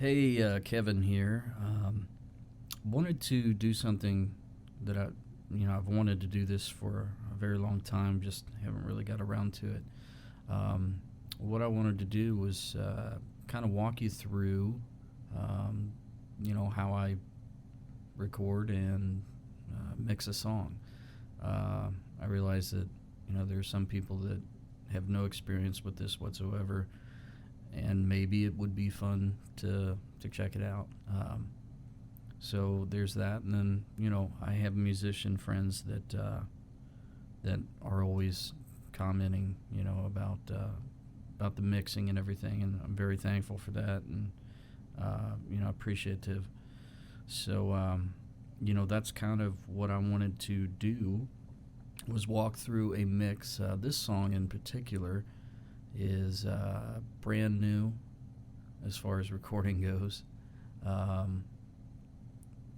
Hey, Kevin here. Wanted to do something that I've wanted to do this for a very long time, just haven't really got around to it. What I wanted to do was kind of walk you through, how I record and mix a song. I realize that, there are some people that have no experience with this whatsoever, and maybe it would be fun to check it out. So there's that, and then I have musician friends that are always commenting, about the mixing and everything, and I'm very thankful for that, and appreciative. So that's kind of what I wanted to do, was walk through a mix. This song in particular is brand new as far as recording goes.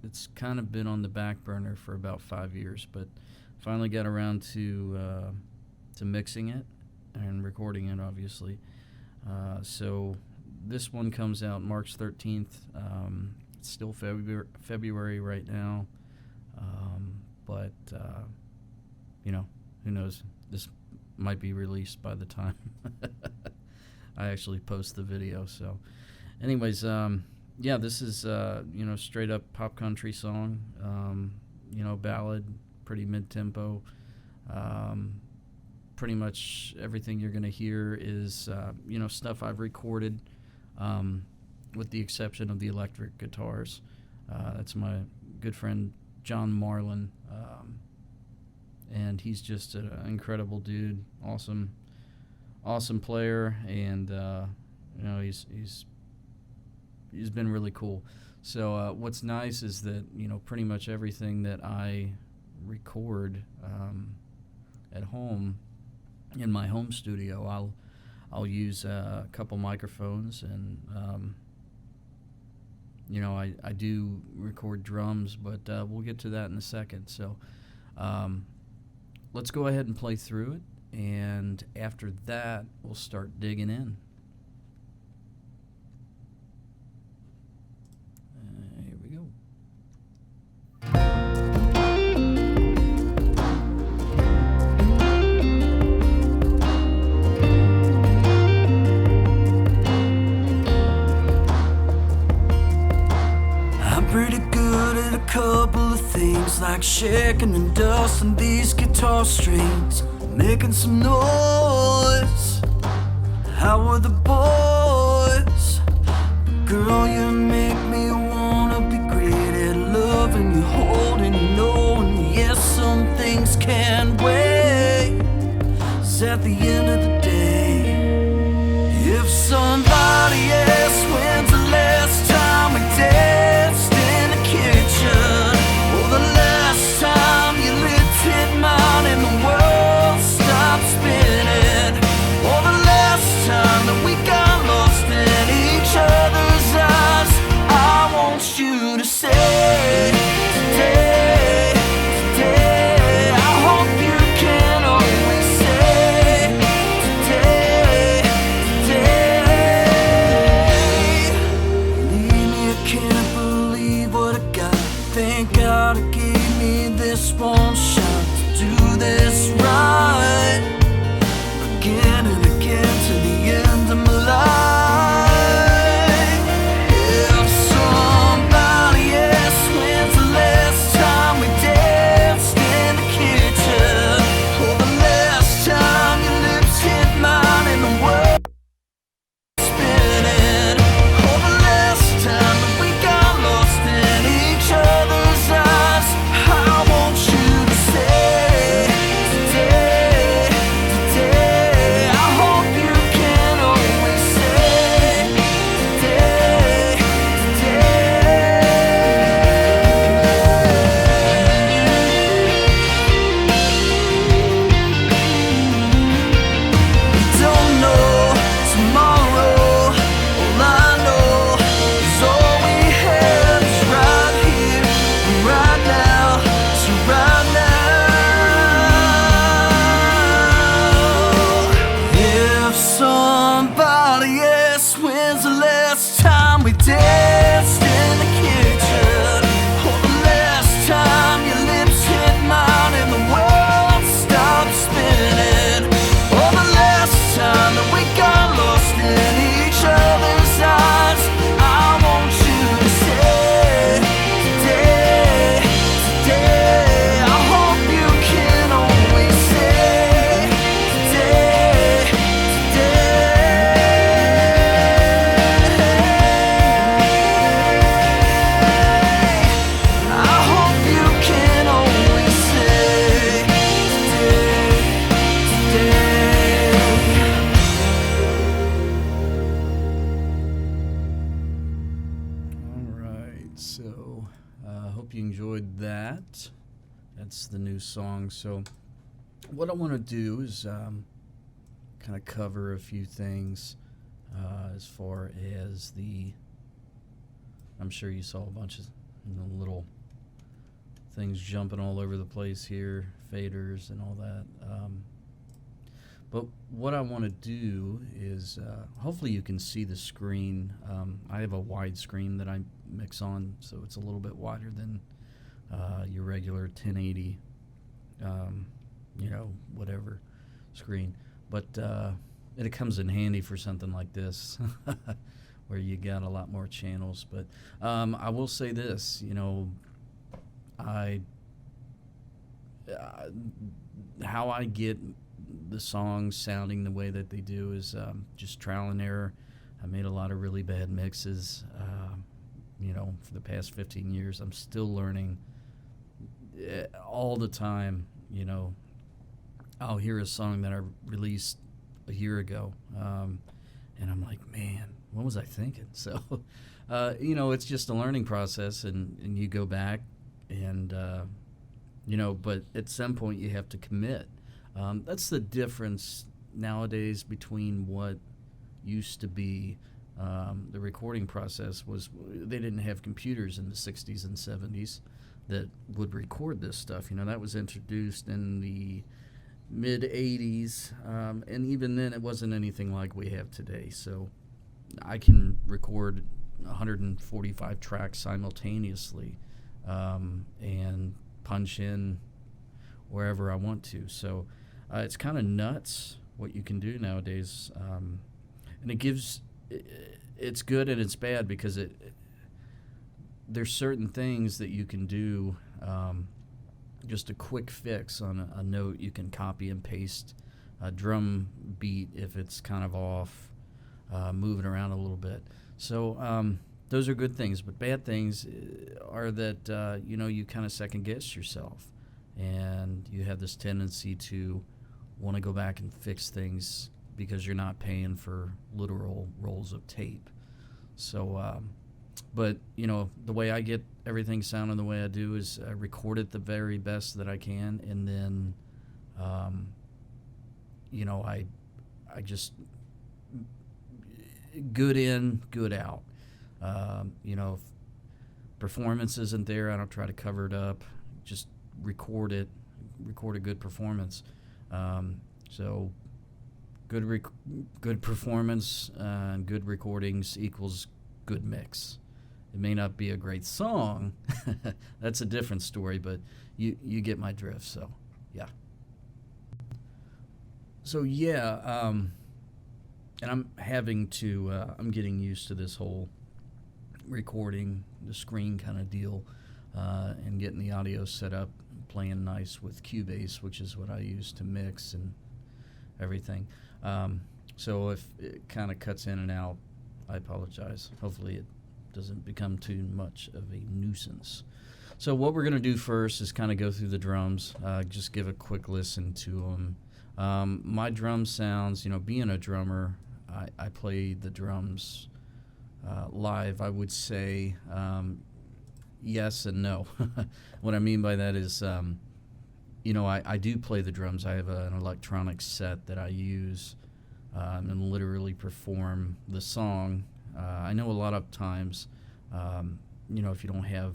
It's kind of been on the back burner for about 5 years, but finally got around to mixing it and recording it, obviously. So this one comes out March 13th. It's still February right now, but who knows? This might be released by the time I actually post the video. So anyways, this is straight up pop country song, ballad, pretty mid-tempo. Pretty much everything you're gonna hear is stuff I've recorded, with the exception of the electric guitars. That's my good friend John Marlin, and he's just an incredible dude, awesome player, and he's been really cool. So what's nice is that pretty much everything that I record at home in my home studio, I'll use a couple microphones, and I do record drums, but we'll get to that in a second. So let's go ahead and play through it, and after that we'll start digging in. Here we go. I'm pretty good at a couple of things, like shaking and dusting these guitar strings, making some noise. How are the boys? Girl, you make me wanna be great at loving you, holding you, knowing yes, some things can wait. 'Cause at the end of the day, if somebody asks when's the last time we danced in the kitchen, or the last time you lifted mine and the world stopped spinning, or the last time that we got lost in each other's eyes, I want you to say today, today. I hope you can always say danced in the kitchen. Oh, the last time your lips hit mine and the world stopped spinning. Oh, the last time that we got lost in each other's eyes. I want you to say today, today. I hope you can always say today, today. I hope you can always say today, today. All right, so hope you enjoyed that. That's the new song. So what I want to do is kind of cover a few things as far as I'm sure you saw a bunch of little things jumping all over the place here, faders and all that. But what I want to do is, hopefully you can see the screen. I have a wide screen that I mix on, so it's a little bit wider than your regular 1080, whatever screen. But it comes in handy for something like this, where you got a lot more channels. But I will say this, how I get the songs sounding the way that they do is just trial and error. I made a lot of really bad mixes, for the past 15 years. I'm still learning all the time. I'll hear a song that I released a year ago, and I'm like, man, what was I thinking? So, it's just a learning process, and you go back and, but at some point you have to commit. That's the difference nowadays between what used to be the recording process. Was they didn't have computers in the 60s and 70s that would record this stuff. That was introduced in the mid 80s, and even then it wasn't anything like we have today. So I can record 145 tracks simultaneously and punch in wherever I want to. So it's kind of nuts what you can do nowadays, and it's good and it's bad because there's certain things that you can do, just a quick fix on a note. You can copy and paste a drum beat if it's kind of off, moving around a little bit. So those are good things, but bad things are that you kind of second guess yourself, and you have this tendency to want to go back and fix things because you're not paying for literal rolls of tape. So but the way I get everything sounding the way I do is I record it the very best that I can, and then I just good in, good out. If performance isn't there, I don't try to cover it up. Just record a good performance. So good performance and good recordings equals good mix. It may not be a great song. That's a different story, but you get my drift. So yeah. So yeah, and I'm getting used to this whole recording the screen kind of deal, and getting the audio set up, playing nice with Cubase, which is what I use to mix and everything. So if it kind of cuts in and out, I apologize. Hopefully it doesn't become too much of a nuisance. So what we're going to do first is kind of go through the drums, just give a quick listen to them. My drum sounds, being a drummer, I play the drums live. I would say yes and no. What I mean by that is, I do play the drums. I have an electronic set that I use and literally perform the song. I know a lot of times, if you don't have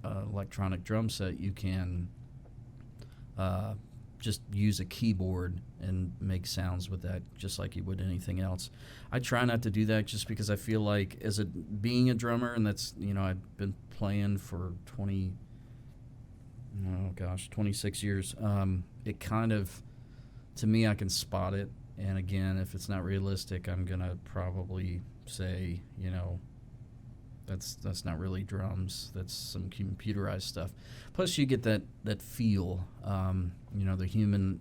an electronic drum set, you can just use a keyboard and make sounds with that just like you would anything else. I try not to do that just because I feel like being a drummer, and that's, I've been playing for 26 years. It kind of, to me, I can spot it. And again, if it's not realistic, I'm going to probably say, that's not really drums. That's some computerized stuff. Plus, you get that feel, the human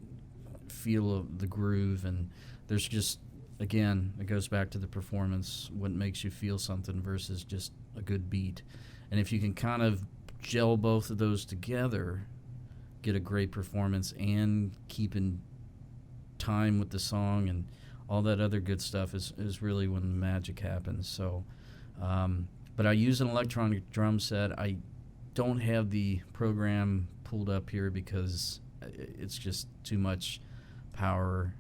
feel of the groove. And there's just, again, it goes back to the performance, what makes you feel something versus just a good beat. And if you can kind of gel both of those together, get a great performance and keep in time with the song and all that other good stuff is really when the magic happens. So, but I use an electronic drum set. I don't have the program pulled up here because it's just too much power,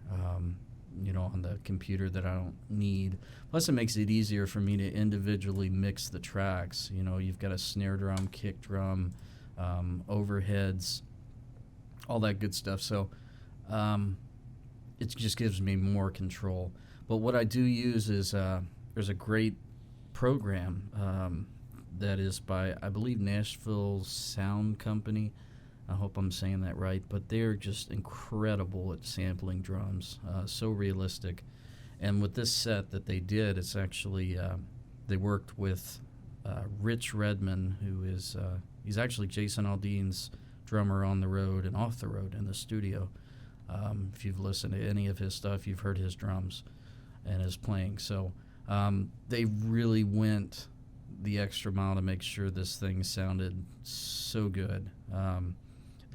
on the computer that I don't need. Plus, it makes it easier for me to individually mix the tracks. You've got a snare drum, kick drum, overheads, all that good stuff. So it just gives me more control. But what I do use is there's a great program that is by, I believe, Nashville Sound Company. I hope I'm saying that right, but they're just incredible at sampling drums, so realistic. And with this set that they did, it's actually, they worked with Rich Redman, who is, he's actually Jason Aldean's drummer on the road and off the road in the studio. If you've listened to any of his stuff, you've heard his drums and his playing. So they really went the extra mile to make sure this thing sounded so good.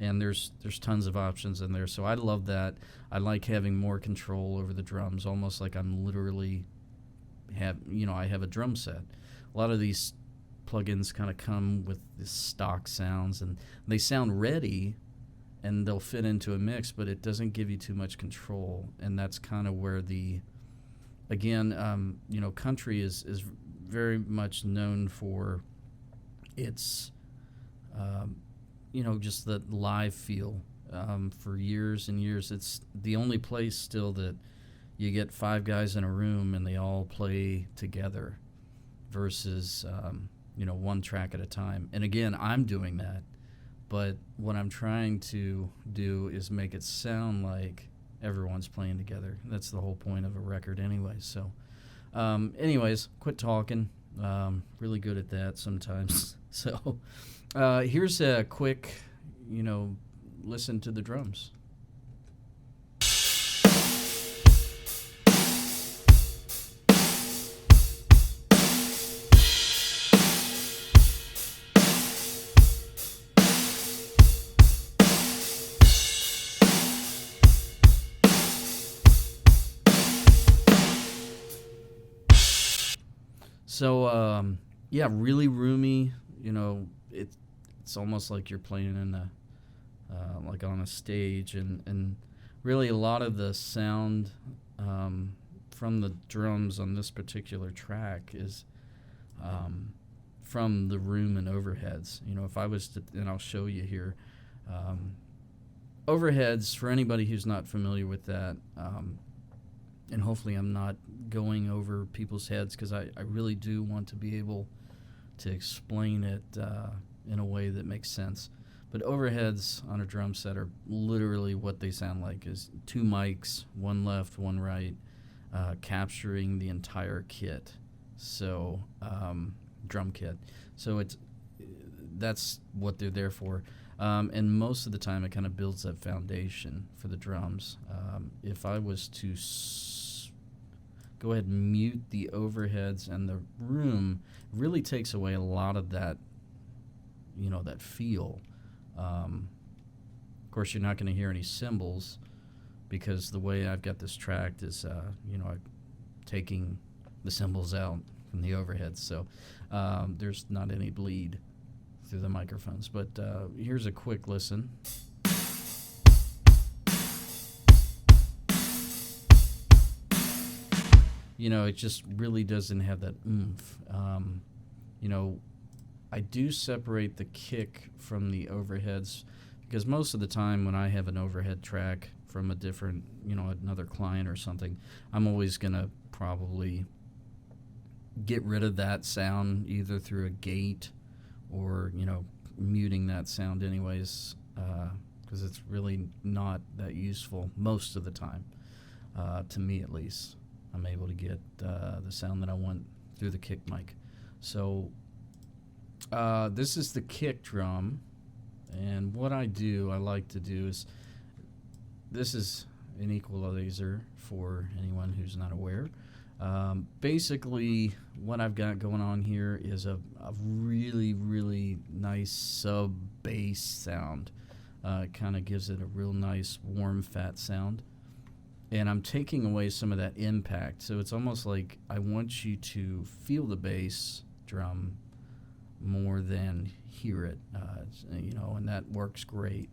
And there's tons of options in there. So I love that. I like having more control over the drums, almost like I'm literally I have a drum set. A lot of these plugins kind of come with the stock sounds, and they sound ready, and they'll fit into a mix, but it doesn't give you too much control. And that's kind of where country is very much known for its, just the live feel. For years and years, it's the only place still that you get 5 guys in a room and they all play together versus, one track at a time. And again, I'm doing that. But what I'm trying to do is make it sound like everyone's playing together. That's the whole point of a record anyway. So, quit talking. Really good at that sometimes. So, here's a quick, listen to the drums. So, really roomy. It's almost like you're playing in like on a stage, and really a lot of the sound from the drums on this particular track is from the room and overheads. If I was to, and I'll show you here, overheads, for anybody who's not familiar with that, and hopefully I'm not going over people's heads because I really do want to be able to explain it in a way that makes sense. But overheads on a drum set are literally what they sound like, is 2 mics, one left, one right, capturing the entire kit. So, drum kit. So that's what they're there for. And most of the time it kind of builds that foundation for the drums. If I was to go ahead and mute the overheads and the room, it really takes away a lot of that, that feel. Of course, you're not going to hear any cymbals because the way I've got this tracked is, I'm taking the cymbals out from the overheads. So there's not any bleed through the microphones. But here's a quick listen. It just really doesn't have that oomph. I do separate the kick from the overheads because most of the time when I have an overhead track from a different, another client or something, I'm always going to probably get rid of that sound either through a gate or, muting that sound anyways, because it's really not that useful most of the time, to me at least. I'm able to get the sound that I want through the kick mic. So this is the kick drum, and what I like to do is, this is an equalizer for anyone who's not aware. Basically, what I've got going on here is a really, really nice sub bass sound. It kind of gives it a real nice warm, fat sound. And I'm taking away some of that impact. So it's almost like I want you to feel the bass drum more than hear it, and that works great.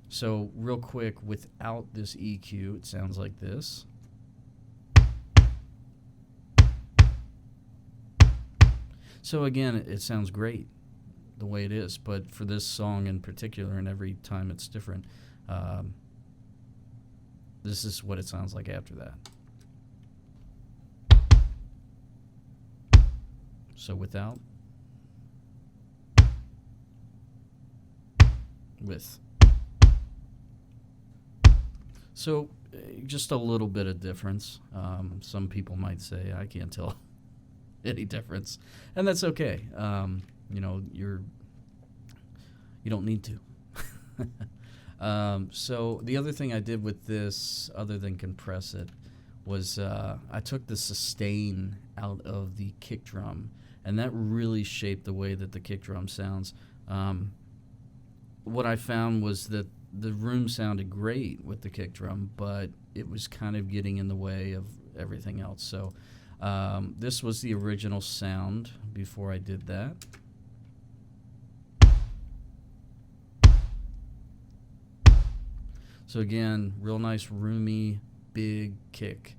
So real quick, without this EQ, it sounds like this. So again, it sounds great the way it is, but for this song in particular, and every time it's different, this is what it sounds like after that. So without, with. So just a little bit of difference. Some people might say, I can't tell any difference, and that's okay. You don't need to. So the other thing I did with this, other than compress it, was I took the sustain out of the kick drum, and that really shaped the way that the kick drum sounds. What I found was that the room sounded great with the kick drum, but it was kind of getting in the way of everything else. So this was the original sound before I did that. So again, real nice, roomy, big kick.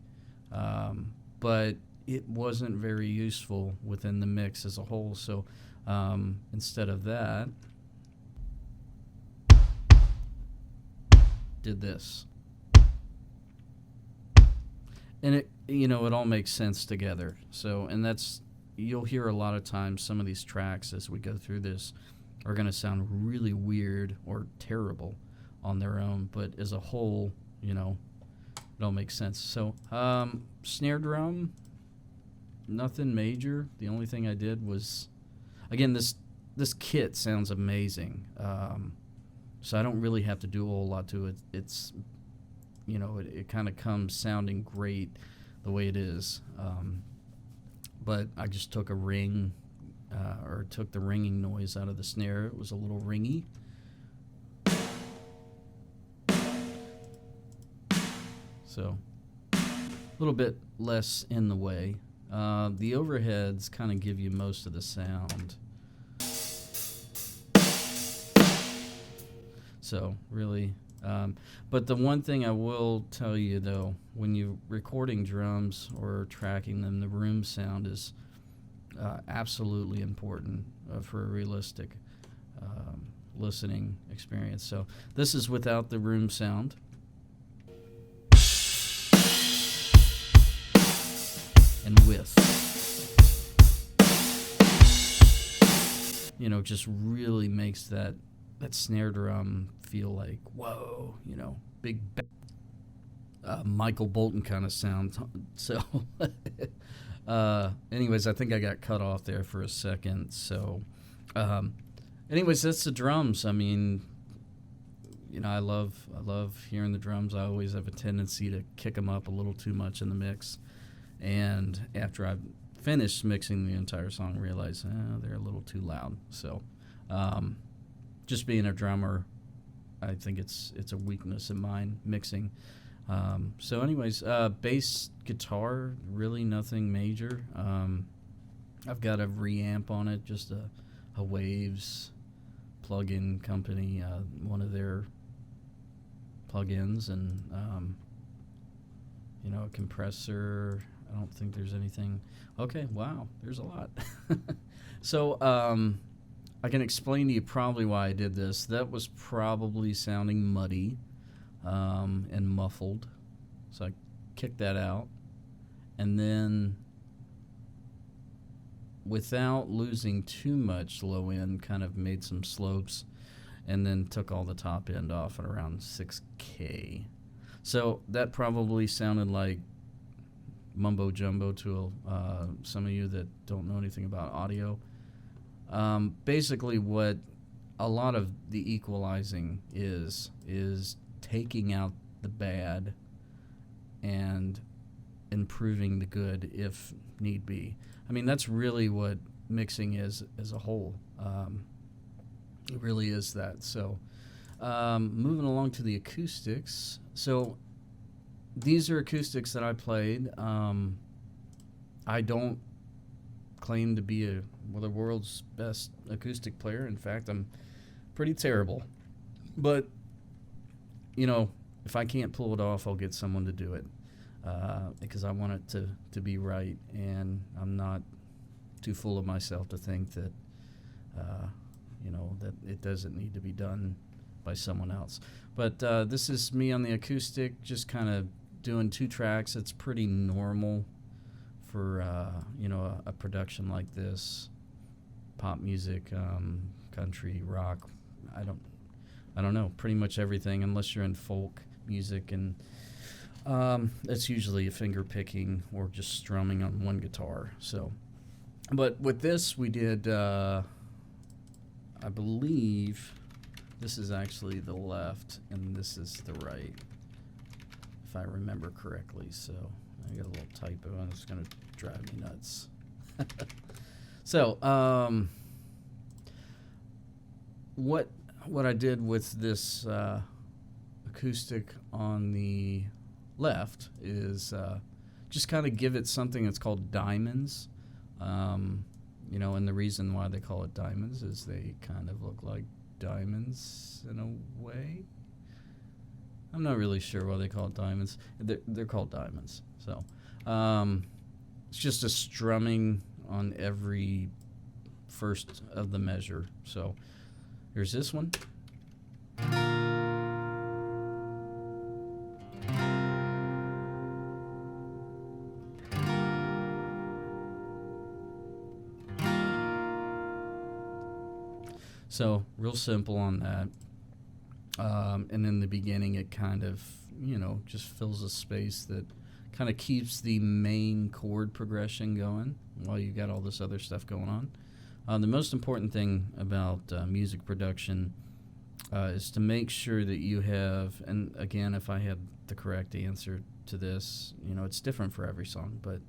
But it wasn't very useful within the mix as a whole. So instead of that, did this. And it all makes sense together. So, and you'll hear a lot of times some of these tracks as we go through this are going to sound really weird or terrible on their own, but as a whole, it all makes sense. So, snare drum, nothing major. The only thing I did was, again, this kit sounds amazing. So I don't really have to do a whole lot to it. It's, it kind of comes sounding great the way it is. But I just took a ring, or took the ringing noise out of the snare. It was a little ringy. So a little bit less in the way. The overheads kind of give you most of the sound. So really, but the one thing I will tell you though, when you're recording drums or tracking them, the room sound is absolutely important for a realistic listening experience. So this is without the room sound. And with, just really makes that snare drum feel like, whoa, big Michael Bolton kind of sound. So anyways, I think I got cut off there for a second. So anyways, that's the drums. I mean, I love hearing the drums. I always have a tendency to kick them up a little too much in the mix. And after I've finished mixing the entire song, I realize they're a little too loud. So just being a drummer, I think it's a weakness of mine, mixing. So anyways, bass guitar, really nothing major. I've got a reamp on it, just a Waves plug-in company, one of their plug-ins, and a compressor. I don't think there's anything. Okay, wow, there's a lot. So I can explain to you probably why I did this. That was probably sounding muddy and muffled. So I kicked that out. And then, without losing too much low end, kind of made some slopes and then took all the top end off at around 6K. So that probably sounded like mumbo jumbo to some of you that don't know anything about audio. Basically, what a lot of the equalizing is taking out the bad and improving the good if need be. I mean, that's really what mixing is as a whole. It really is that. So moving along to the acoustics. So these are acoustics that I played. I don't claim to be the world's best acoustic player. In fact, I'm pretty terrible. But, you know, if I can't pull it off, I'll get someone to do it. Because I want it to be right, and I'm not too full of myself to think that, that it doesn't need to be done by someone else. But this is me on the acoustic, just kind of doing 2 tracks. It's pretty normal for, a production like this. Pop music, country, rock, I don't know, pretty much everything, unless you're in folk music, and it's usually a finger picking or just strumming on one guitar. So, but with this, we did, I believe this is actually the left and this is the right, if I remember correctly. So I got a little typo and it's going to drive me nuts. So, what I did with this acoustic on the left is just kind of give it something that's called diamonds. And the reason why they call it diamonds is they kind of look like diamonds in a way. I'm not really sure why they call it diamonds. They're called diamonds. So it's just a strumming on every first of the measure. So here's this one. So real simple on that. And in the beginning, it kind of, just fills a space that kind of keeps the main chord progression going while you got all this other stuff going on. The most important thing about music production is to make sure that you have, and again, if I had the correct answer to this, it's different for every song, but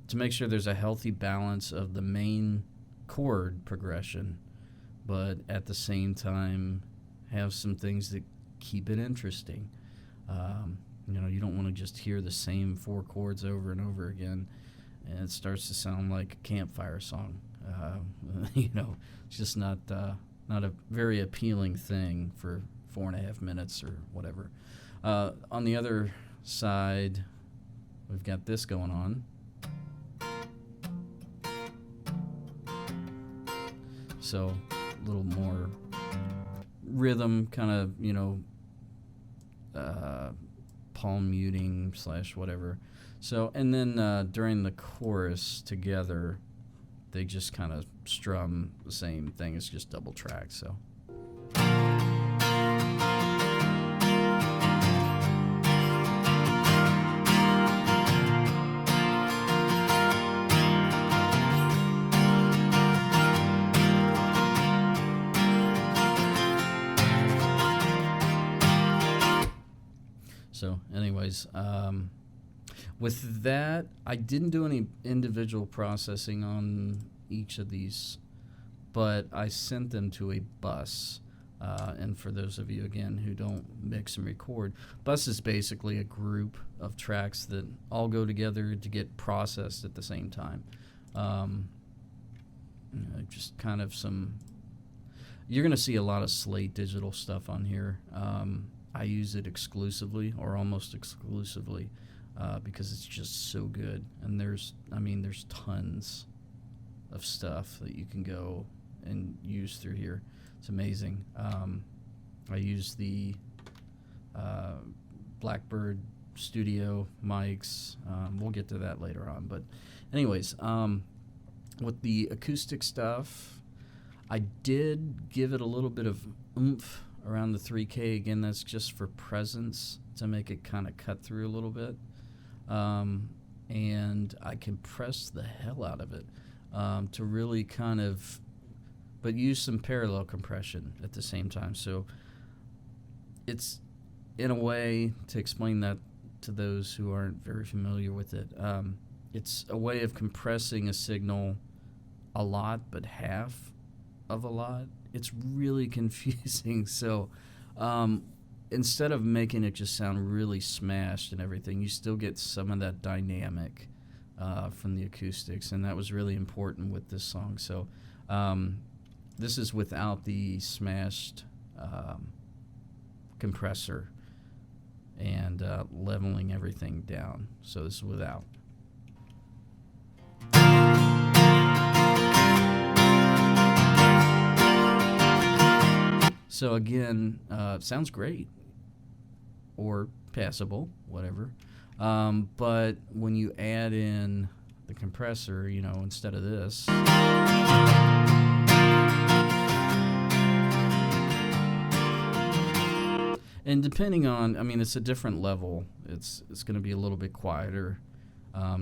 to make sure there's a healthy balance of the main chord progression, but at the same time have some things that keep it interesting. You don't want to just hear the same 4 chords over and over again, and it starts to sound like a campfire song. It's just not a very appealing thing for 4.5 minutes or whatever. On the other side, we've got this going on. So a little more rhythm, kind of, palm muting / whatever. So, and then during the chorus together, they just kind of strum the same thing. It's just double tracked. So. So anyways, with that, I didn't do any individual processing on each of these, but I sent them to a bus. And for those of you, again, who don't mix and record, bus is basically a group of tracks that all go together to get processed at the same time. Just kind of you're going to see a lot of Slate digital stuff on here. I use it exclusively or almost exclusively because it's just so good. And there's tons of stuff that you can go and use through here. It's amazing. I use the Blackbird Studio mics. We'll get to that later on. But anyways, with the acoustic stuff, I did give it a little bit of oomph around the 3K. Again, that's just for presence to make it kind of cut through a little bit. And I compress the hell out of it to really kind of, but use some parallel compression at the same time. So it's, in a way, to explain that to those who aren't very familiar with it, it's a way of compressing a signal a lot, but half of a lot. It's really confusing. So instead of making it just sound really smashed and everything, you still get some of that dynamic from the acoustics, and that was really important with this song. So this is without the smashed compressor and leveling everything down. So this is without. So again, sounds great, or passable, whatever. But when you add in the compressor, you know, instead of this, and depending on, I mean, it's a different level. It's going to be a little bit quieter,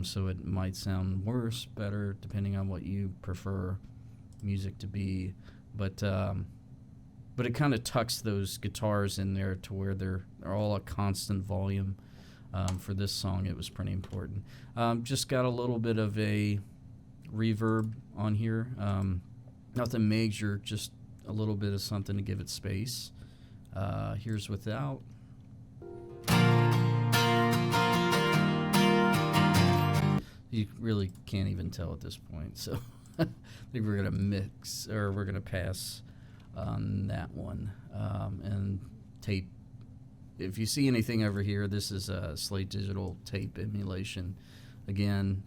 so it might sound worse, better, depending on what you prefer music to be. But it kind of tucks those guitars in there to where they're all a constant volume. For this song, it was pretty important. Just got a little bit of a reverb on here. Nothing major, just a little bit of something to give it space. Here's without. You really can't even tell at this point. So I think we're going to mix, or we're going to pass on that one. And tape. If you see anything over here, this is a Slate Digital tape emulation. Again,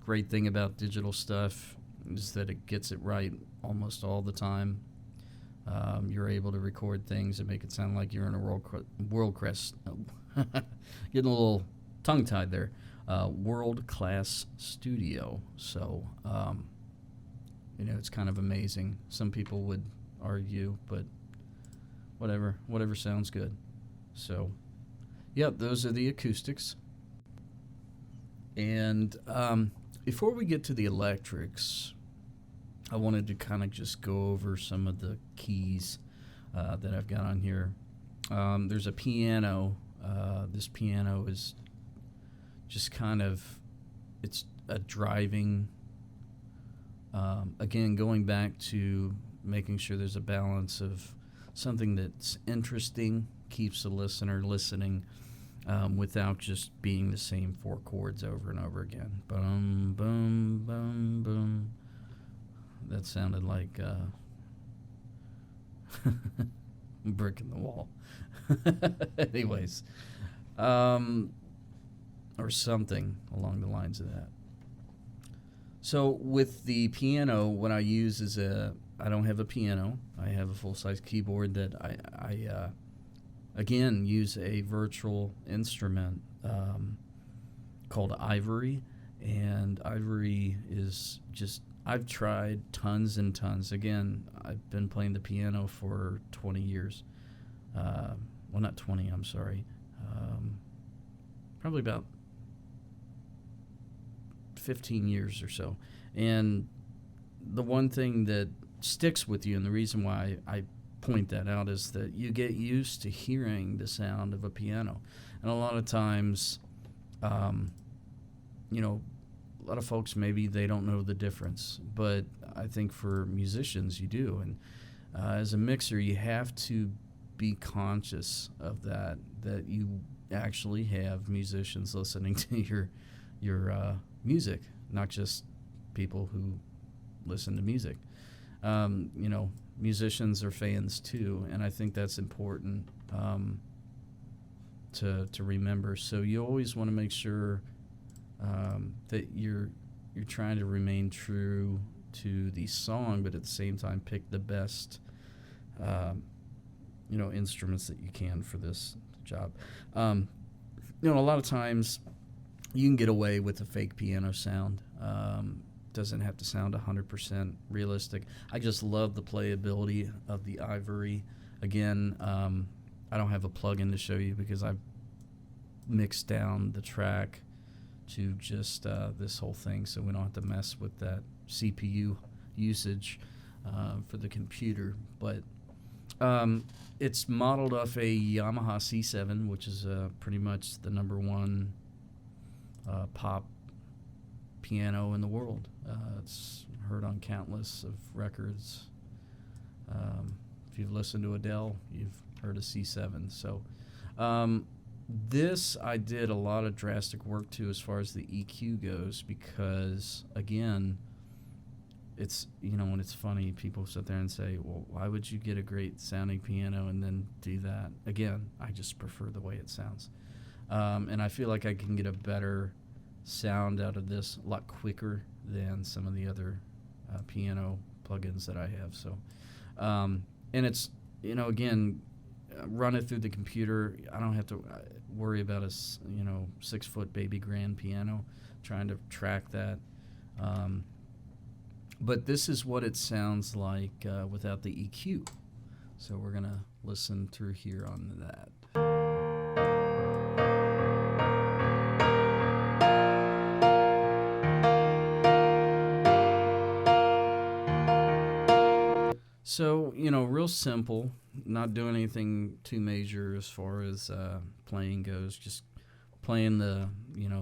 great thing about digital stuff is that it gets it right almost all the time. You're able to record things and make it sound like you're in a world-class, getting a little tongue-tied there, world-class studio. So, you know, it's kind of amazing. Some people would argue, but whatever sounds good. So, yeah, those are the acoustics. And before we get to the electrics, I wanted to kind of just go over some of the keys that I've got on here. There's a piano. This piano is just kind of, it's a driving, again, going back to making sure there's a balance of something that's interesting, keeps the listener listening, without just being the same four chords over and over again. Boom, boom, boom, boom. That sounded like brick in the wall. Anyways, or something along the lines of that. So with the piano, what I use is I don't have a piano. I have a full-size keyboard that I again, use a virtual instrument called Ivory. And Ivory is just, I've tried tons and tons. Again, I've been playing the piano for 20 years. Well, not 20, I'm sorry. Probably about 15 years or so. And the one thing that sticks with you, and the reason why I point that out, is that you get used to hearing the sound of a piano. And a lot of times, you know, a lot of folks, maybe they don't know the difference, but I think for musicians you do. And as a mixer, you have to be conscious of that you actually have musicians listening to your music, not just people who listen to music. You know, musicians are fans too, and I think that's important to remember. So you always want to make sure that you're trying to remain true to the song, but at the same time pick the best, instruments that you can for this job. A lot of times you can get away with a fake piano sound. Doesn't have to sound 100% realistic. I just love the playability of the Ivory. Again, I don't have a plug-in to show you because I've mixed down the track to just this whole thing, so we don't have to mess with that CPU usage for the computer. But it's modeled off a Yamaha C7, which is pretty much the number one pop piano in the world. It's heard on countless of records. If you've listened to Adele, you've heard a C7. So this I did a lot of drastic work to as far as the EQ goes, because again, it's, and it's funny, people sit there and say, well, why would you get a great sounding piano and then do that? Again, I just prefer the way it sounds. And I feel like I can get a better sound out of this a lot quicker than some of the other piano plugins that I have. So, and it's, again, run it through the computer. I don't have to worry about a 6-foot baby grand piano trying to track that. But this is what it sounds like without the EQ. So we're gonna listen through here on that. So, real simple, not doing anything too major as far as playing goes, just playing the,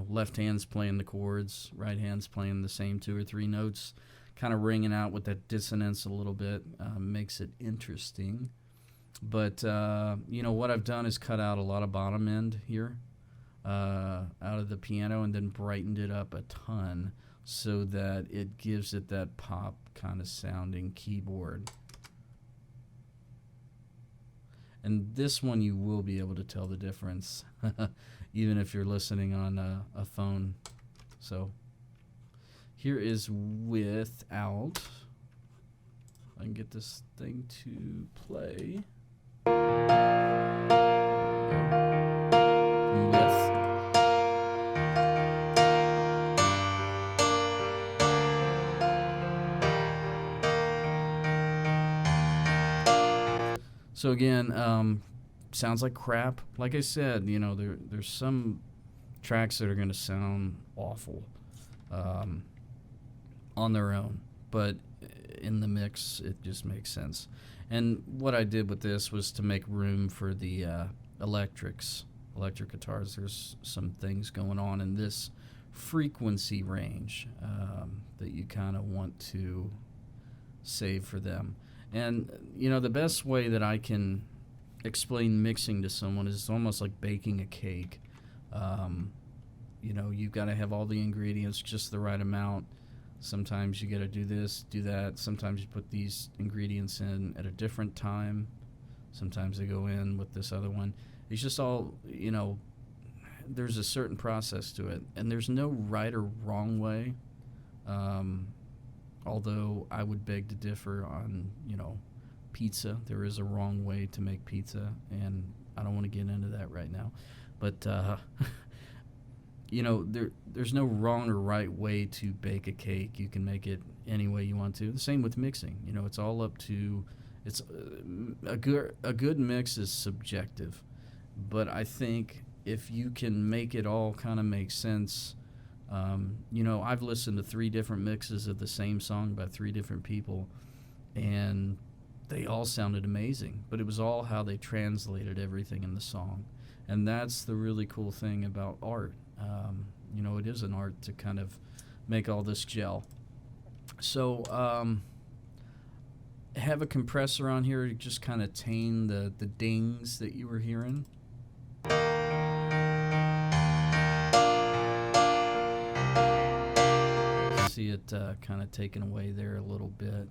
left hand's playing the chords, right hand's playing the same 2 or 3 notes, kind of ringing out with that dissonance a little bit, makes it interesting. But, what I've done is cut out a lot of bottom end here out of the piano and then brightened it up a ton so that it gives it that pop kind of sounding keyboard. And this one you will be able to tell the difference, even if you're listening on a phone. So here is without. I can get this thing to play. With. So again, sounds like crap. Like I said, there's some tracks that are going to sound awful on their own, but in the mix, it just makes sense. And what I did with this was to make room for the electric guitars. There's some things going on in this frequency range that you kind of want to save for them. And, the best way that I can explain mixing to someone is almost like baking a cake. You've got to have all the ingredients just the right amount. Sometimes you got to do this, do that. Sometimes you put these ingredients in at a different time. Sometimes they go in with this other one. It's just all, there's a certain process to it. And there's no right or wrong way. Although I would beg to differ on, pizza. There is a wrong way to make pizza, and I don't want to get into that right now. But, there's no wrong or right way to bake a cake. You can make it any way you want to. The same with mixing. It's all up to, it's a good mix is subjective. But I think if you can make it all kind of make sense. I've listened to 3 different mixes of the same song by 3 different people, and they all sounded amazing, but it was all how they translated everything in the song. And that's the really cool thing about art. It is an art to kind of make all this gel. So have a compressor on here to just kind of tame the dings that you were hearing. See it kind of taken away there a little bit.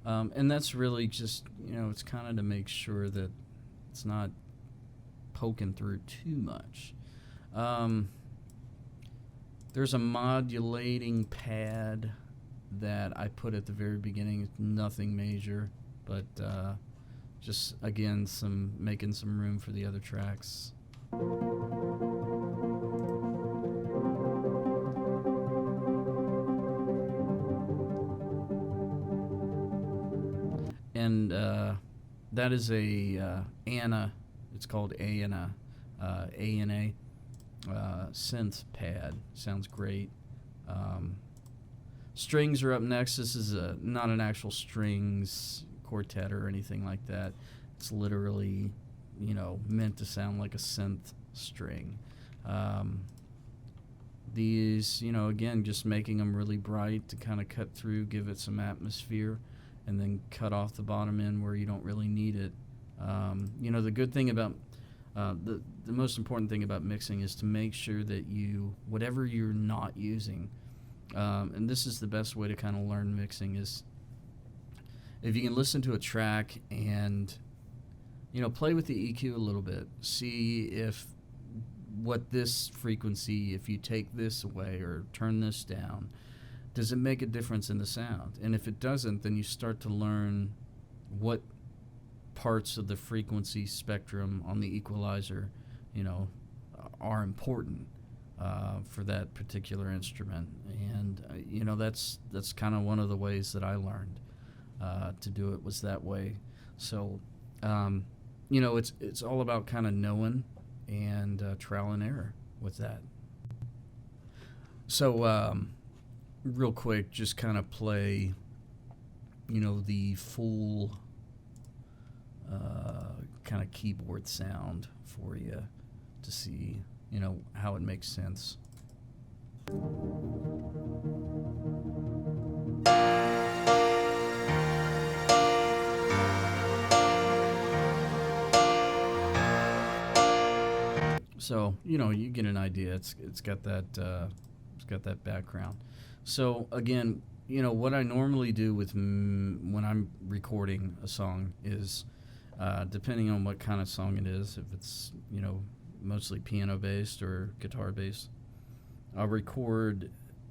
And that's really just, it's kind of to make sure that it's not poking through too much. There's a modulating pad that I put at the very beginning. Nothing major, but just again making some room for the other tracks. And that is a Anna. It's called Anna, ANA synth pad. Sounds great. Strings are up next. This is not an actual strings quartet or anything like that. It's literally, meant to sound like a synth string. These, again, just making them really bright to kind of cut through, give it some atmosphere, and then cut off the bottom end where you don't really need it. The good thing about the most important thing about mixing is to make sure that whatever you're not using, and this is the best way to kind of learn mixing, is if you can listen to a track and play with the EQ a little bit, see if what this frequency, if you take this away or turn this down, does it make a difference in the sound? And if it doesn't, then you start to learn what parts of the frequency spectrum on the equalizer, are important for that particular instrument. And that's kind of one of the ways that I learned to do it, was that way. So it's all about kind of knowing and trial and error with that. So real quick, just kind of play the full kind of keyboard sound for you to see how it makes sense. So you get an idea. It's got that background. So again, what I normally do with when I'm recording a song is, depending on what kind of song it is, if it's mostly piano based or guitar based, I'll record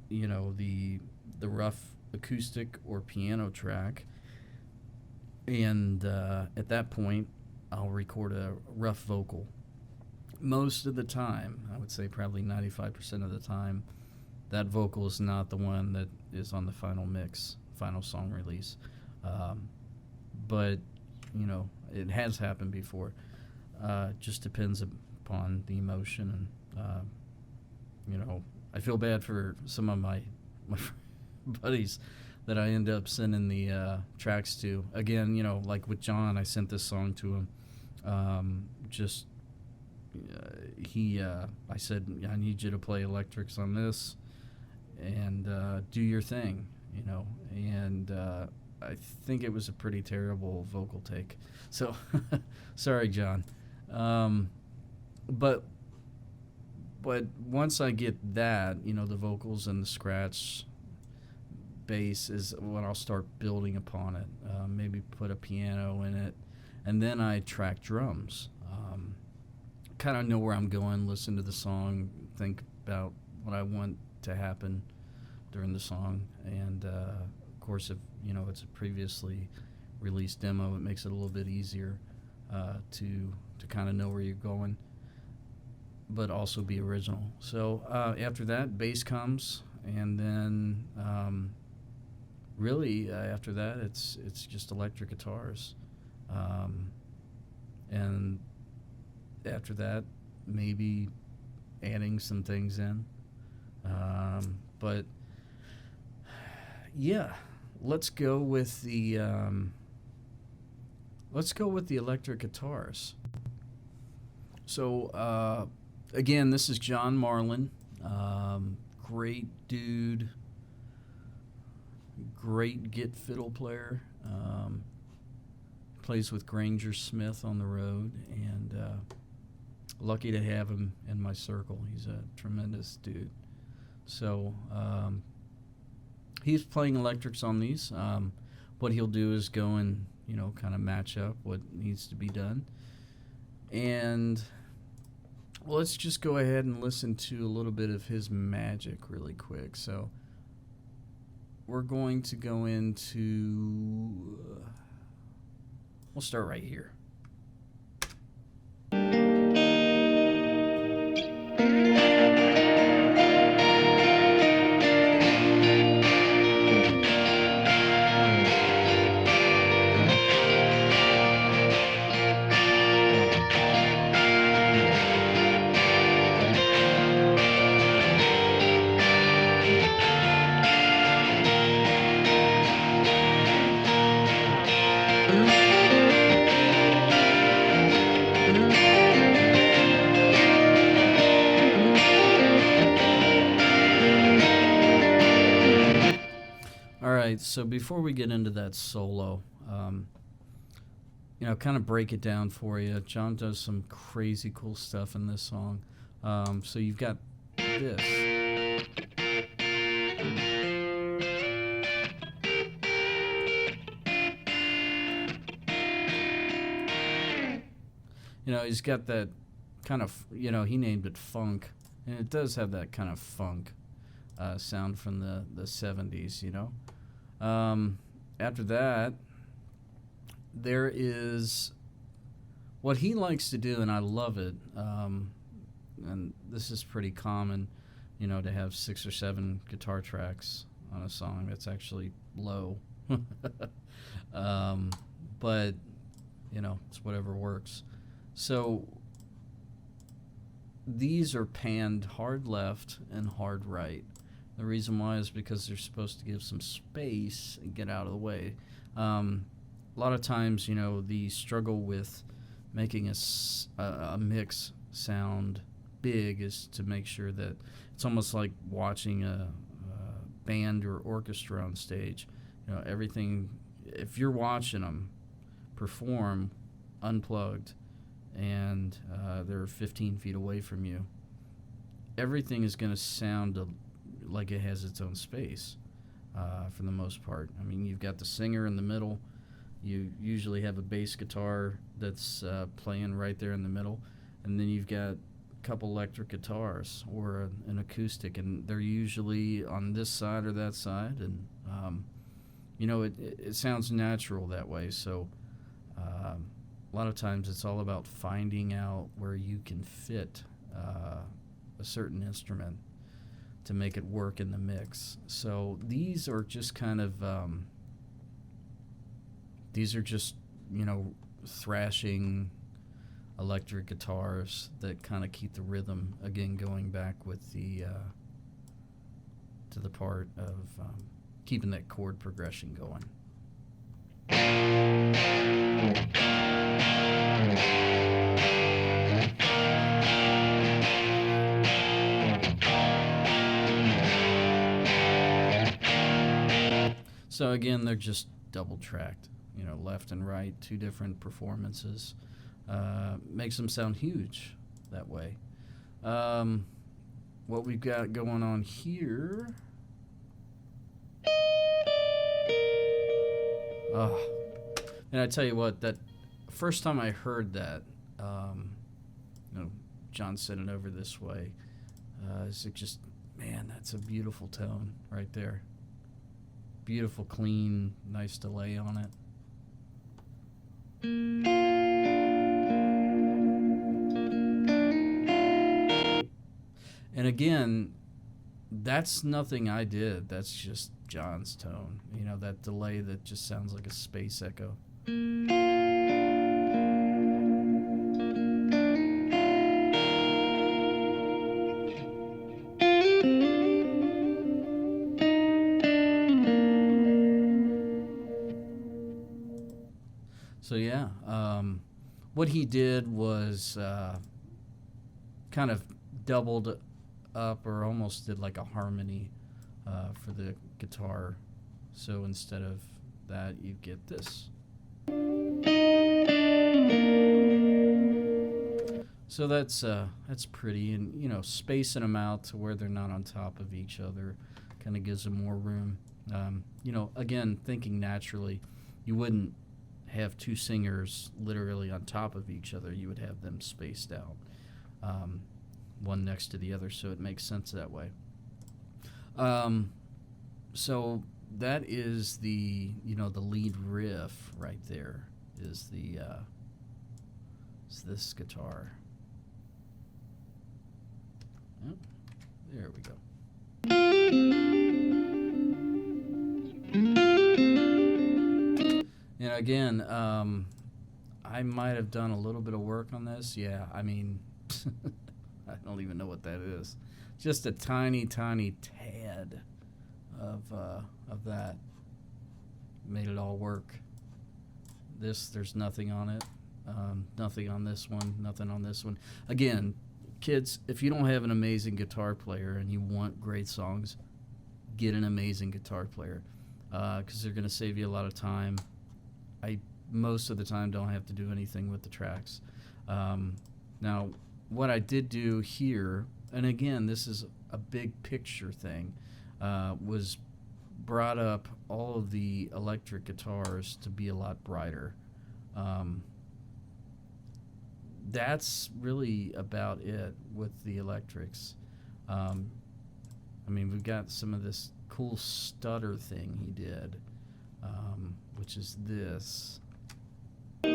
the rough acoustic or piano track, and at that point I'll record a rough vocal. Most of the time, I would say probably 95% of the time, that vocal is not the one that is on the final mix, final song release. But, it has happened before. Just depends upon the emotion. And, I feel bad for some of my buddies that I end up sending the tracks to. Again, like with John, I sent this song to him. I said, I need you to play electrics on this and do your thing, and I think it was a pretty terrible vocal take. So, sorry, John. But once I get that, the vocals and the scratch bass is when I'll start building upon it. Maybe put a piano in it, and then I track drums. Kind of know where I'm going, listen to the song, think about what I want to happen during the song, and of course, if it's a previously released demo, it makes it a little bit easier to kind of know where you're going, but also be original. So after that, bass comes, and then really after that, it's just electric guitars, and after that, maybe adding some things in. But yeah, let's go with the electric guitars. So again, this is John Marlin. Great dude. Great git fiddle player. Plays with Granger Smith on the road, and lucky to have him in my circle. He's a tremendous dude. So he's playing electrics on these. What he'll do is go and kind of match up what needs to be done. And let's just go ahead and listen to a little bit of his magic really quick. So we're going to go into. We'll start right here. All right, so before we get into that solo, kind of break it down for you. John does some crazy cool stuff in this song. So you've got this. He's got that kind of, he named it funk, and it does have that kind of funk sound from the 70s, After that, there is what he likes to do, and I love it, and this is pretty common, to have 6 or 7 guitar tracks on a song. That's actually low. But, it's whatever works. So these are panned hard left and hard right. The reason why is because they're supposed to give some space and get out of the way. A lot of times, the struggle with making a mix sound big is to make sure that it's almost like watching a band or orchestra on stage. Everything, if you're watching them perform unplugged and they're 15 feet away from you, everything is going to sound like it has its own space for the most part. I mean, you've got the singer in the middle. You usually have a bass guitar that's playing right there in the middle, and then you've got a couple electric guitars or an acoustic, and they're usually on this side or that side, and it sounds natural that way. So a lot of times it's all about finding out where you can fit a certain instrument to make it work in the mix. So these are just kind of thrashing electric guitars that kind of keep the rhythm, again, going back with the to the part of keeping that chord progression going. So again, they're just double tracked, left and right, 2 different performances. Makes them sound huge that way. What we've got going on here. And I tell you what, that first time I heard that, John sent it over this way. It's just, man, that's a beautiful tone right there. Beautiful, clean, nice delay on it. And again, that's nothing I did. That's just John's tone. That delay that just sounds like a space echo. So yeah, what he did was kind of doubled up, or almost did like a harmony for the guitar. So instead of that, you get this. So that's pretty, and spacing them out to where they're not on top of each other kind of gives them more room. Again, thinking naturally, you wouldn't have 2 singers literally on top of each other. You would have them spaced out, one next to the other, so it makes sense that way. So that is the the lead riff right there. Is this guitar? Oh, there we go. And again, I might have done a little bit of work on this. Yeah, I mean, I don't even know what that is. Just a tiny, tiny tad of that made it all work. There's nothing on it. Nothing on this one. Nothing on this one. Again, kids, if you don't have an amazing guitar player and you want great songs, get an amazing guitar player, because they're going to save you a lot of time. I most of the time don't have to do anything with the tracks. Now, what I did do here, and again, this is a big picture thing, was brought up all of the electric guitars to be a lot brighter. That's really about it with the electrics. I mean, we've got some of this cool stutter thing he did, which is this. Let's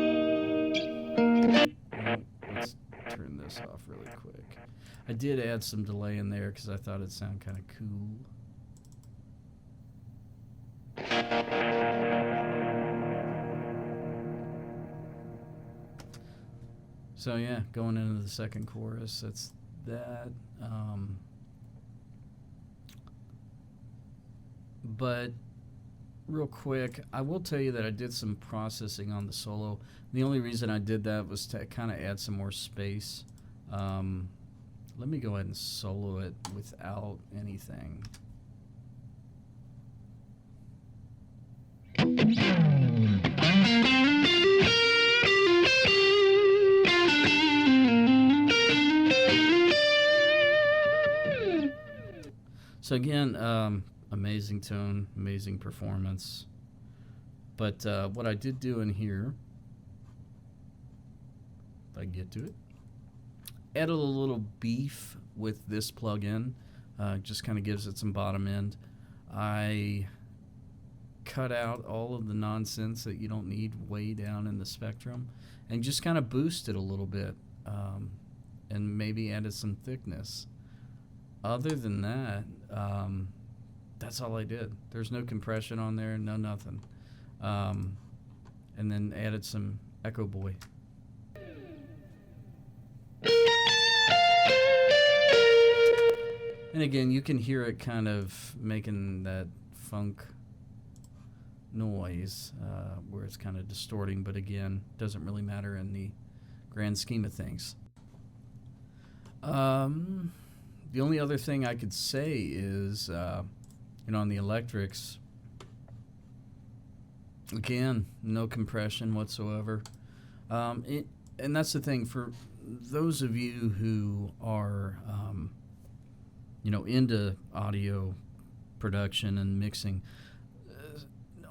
turn this off really quick. I did add some delay in there because I thought it'd sound kind of cool. So yeah, going into the second chorus, that's that. But real quick, I will tell you that I did some processing on the solo. The only reason I did that was to kind of add some more space. Let me go ahead and solo it without anything. So again, amazing tone, amazing performance. But what I did do in here, if I can get to it, added a little beef with this plug-in. Just kind of gives it some bottom end. I cut out all of the nonsense that you don't need way down in the spectrum and just kind of boost it a little bit, and maybe added some thickness. Other than that, that's all I did. There's no compression on there, no nothing. And then added some Echo Boy. And again, you can hear it kind of making that funk noise, where it's kind of distorting, but again, doesn't really matter in the grand scheme of things. The only other thing I could say is, on the electrics, again, no compression whatsoever. And that's the thing, for those of you who are, into audio production and mixing,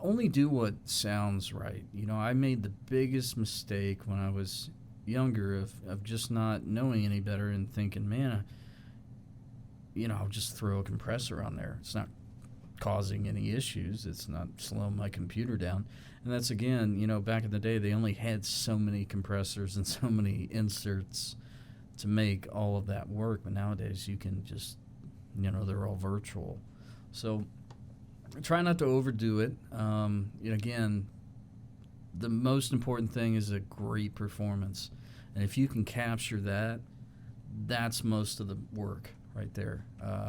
only do what sounds right. I made the biggest mistake when I was younger of just not knowing any better and thinking, man, I'll just throw a compressor on there. It's not causing any issues. It's not slowing my computer down. And that's, again, back in the day, they only had so many compressors and so many inserts to make all of that work. But nowadays, you can just, they're all virtual. So try not to overdo it. Again, the most important thing is a great performance. And if you can capture that, that's most of the work right there.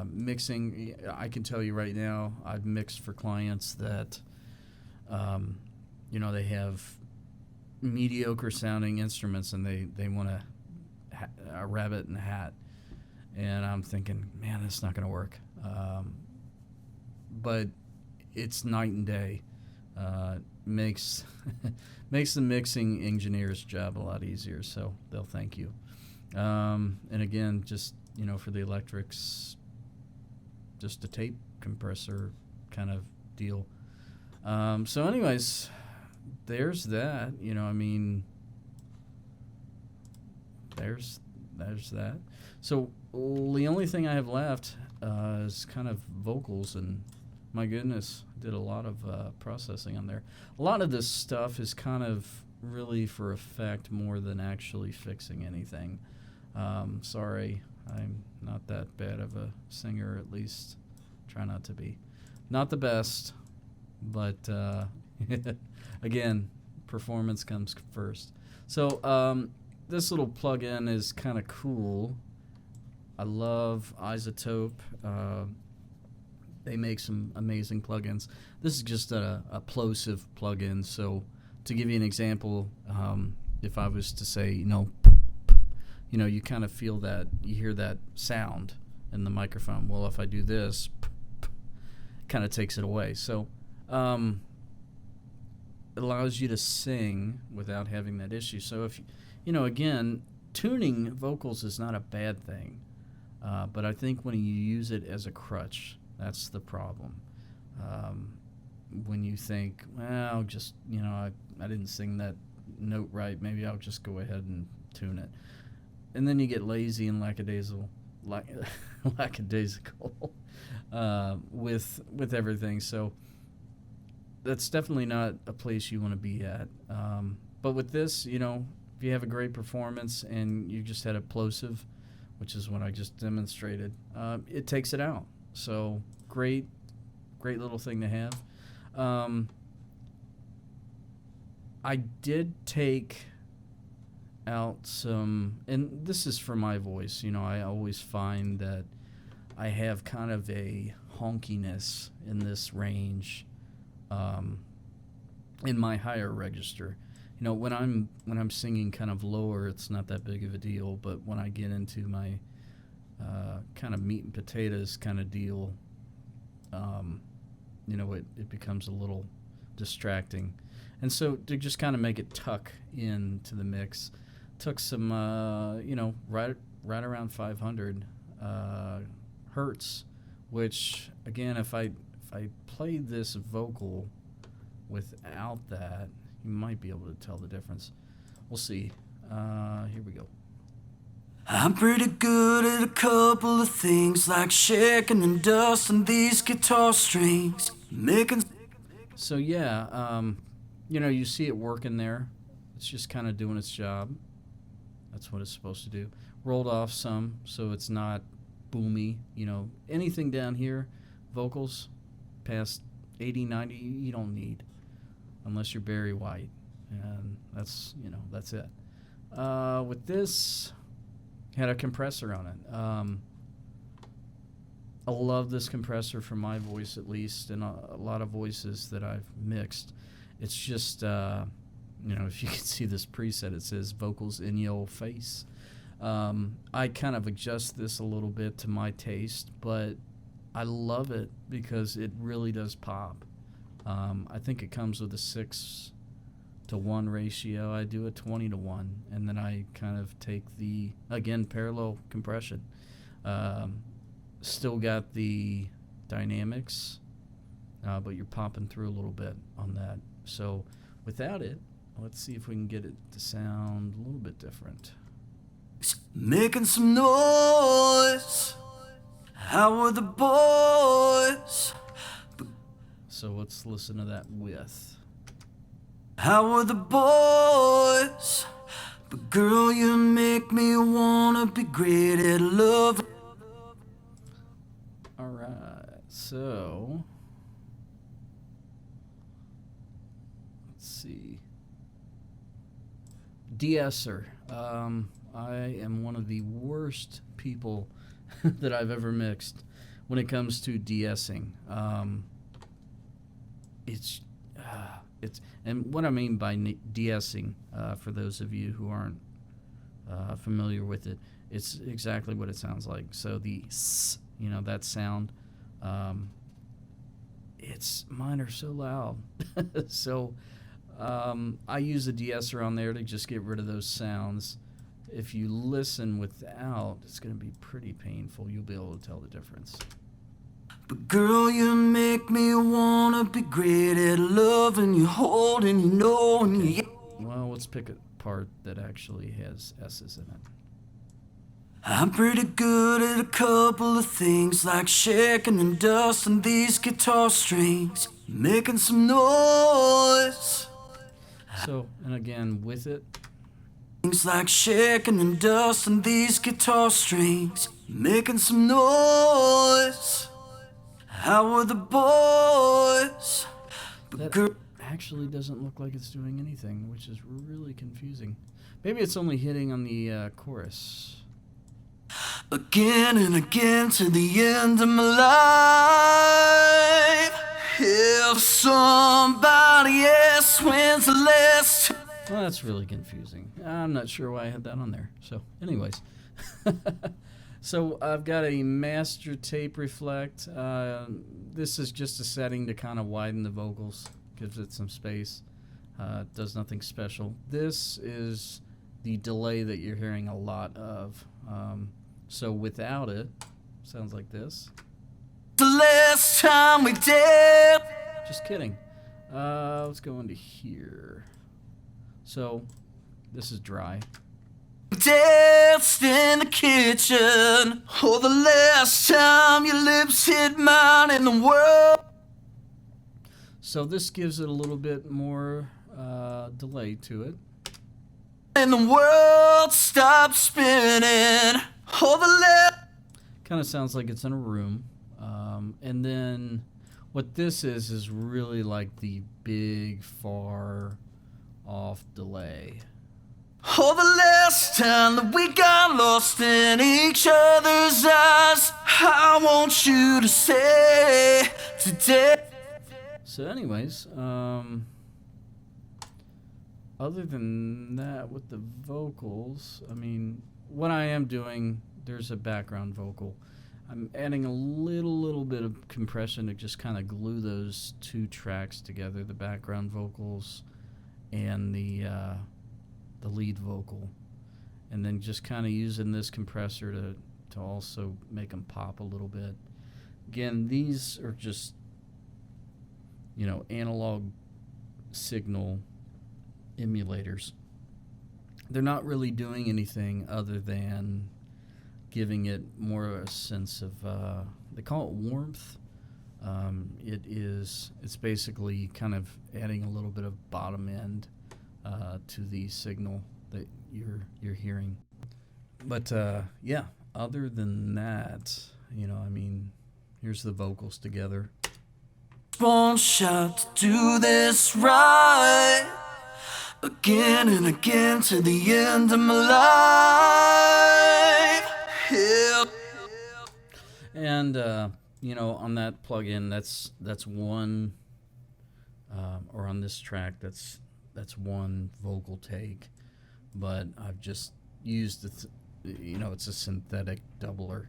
Mixing, I can tell you right now, I've mixed for clients that, they have mediocre sounding instruments and they want a rabbit in a hat. And I'm thinking, man, that's not going to work. But it's night and day. Makes the mixing engineer's job a lot easier, so they'll thank you. And again, just for the electrics, just a tape compressor kind of deal. So anyways, there's that. There's that. So the only thing I have left is kind of vocals and My goodness, did a lot of processing on there. A lot of this stuff is kind of really for effect more than actually fixing anything. Sorry, I'm not that bad of a singer, at least. Try not to be. Not the best, but again, performance comes first. So this little plugin is kind of cool. I love Isotope. They make some amazing plugins. This is just a plosive plugin. So to give you an example, if I was to say, you kind of feel that, you hear that sound in the microphone. Well, if I do this, kind of takes it away. So it allows you to sing without having that issue. So if, again, tuning vocals is not a bad thing. But I think when you use it as a crutch, that's the problem. When you think, well, just, I didn't sing that note right, maybe I'll just go ahead and tune it. And then you get lazy and lackadaisical with everything. So that's definitely not a place you want to be at. But with this, if you have a great performance and you just had a plosive, which is what I just demonstrated, it takes it out. So great little thing to have. I did take out some, and this is for my voice. I always find that I have kind of a honkiness in this range, in my higher register. When I'm singing kind of lower, it's not that big of a deal. But when I get into my kind of meat and potatoes kind of deal, it becomes a little distracting. And so to just kind of make it tuck into the mix, took some, right around 500 hertz, which again, if I played this vocal without that, you might be able to tell the difference. We'll see. Here we go. I'm pretty good at a couple of things, like shaking and dusting these guitar strings, making. So yeah, you see it working there. It's just kind of doing its job. That's what it's supposed to do. Rolled off some, so it's not boomy. Anything down here, vocals, past 80, 90, you don't need, unless you're Barry White, and that's it. With this, had a compressor on it. I love this compressor for my voice, at least, and a lot of voices that I've mixed. It's just, if you can see this preset, it says vocals in your face. I kind of adjust this a little bit to my taste, but I love it because it really does pop. I think it comes with a 6-to-1 ratio. I do a 20-to-1, and then I kind of take the, again, parallel compression. Still got the dynamics, but you're popping through a little bit on that. So without it, let's see if we can get it to sound a little bit different. Making some noise. How are the boys? So let's listen to that with. How are the boys? But girl, you make me wanna be great at love. All right, so let's see. De-esser. I am one of the worst people that I've ever mixed when it comes to de-essing. It's and what I mean by de-essing, for those of you who aren't familiar with it, it's exactly what it sounds like. So the s, that sound, mine are so loud. So I use a de-esser on there to just get rid of those sounds. If you listen without, it's going to be pretty painful. You'll be able to tell the difference. But girl, you make me wanna be great at loving you, holding you, knowing you. Well, let's pick a part that actually has S's in it. I'm pretty good at a couple of things, like shaking and dusting these guitar strings, making some noise. So, and again, with it, Things like shaking and dusting these guitar strings, making some noise. How are the boys? that actually doesn't look like it's doing anything, which is really confusing. Maybe it's only hitting on the chorus. Again and again to the end of my life. If somebody else wins the last. Well, that's really confusing. I'm not sure why I had that on there. So, anyways. So, I've got a master tape reflect. This is just a setting to kind of widen the vocals, gives it some space. Does nothing special. This is the delay that you're hearing a lot of. So, without it, sounds like this. The last time we did. Just kidding. Let's go into here. So, this is dry. Danced in the kitchen. Oh, the last time your lips hit mine in the world. So this gives it a little bit more delay to it. And the world stopped spinning. Oh, the last. Kind of sounds like it's in a room. And then what this is really like the big far off delay. Oh, the last time that we got lost in each other's eyes, I want you to say today. So anyways, other than that with the vocals, I mean, what I am doing, there's a background vocal. I'm adding a little bit of compression to just kind of glue those two tracks together, the background vocals and the lead vocal, and then just kind of using this compressor to also make them pop a little bit. Again, these are just, analog signal emulators. They're not really doing anything other than giving it more of a sense of, they call it warmth. It's basically kind of adding a little bit of bottom end to the signal that you're hearing. But yeah, other than that, here's the vocals together. One shot to do this right, again and again to the end of my life. Yeah. And on that plugin, that's one, or on this track, that's one vocal take, but I've just used it's a synthetic doubler.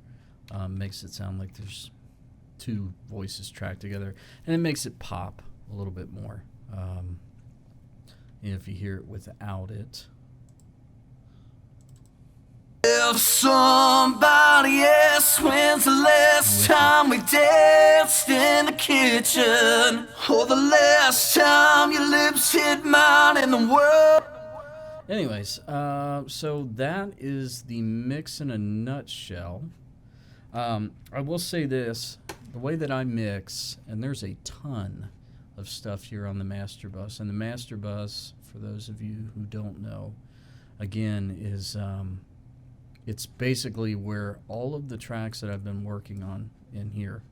Makes it sound like there's two voices tracked together, and it makes it pop a little bit more. If you hear it without it. If somebody else wins the last time we danced in the kitchen, or the last time your lips hit mine in the world. Anyways, so that is the mix in a nutshell. I will say this, the way that I mix, and there's a ton of stuff here on the master bus, and the master bus, for those of you who don't know, again, is it's basically where all of the tracks that I've been working on in here,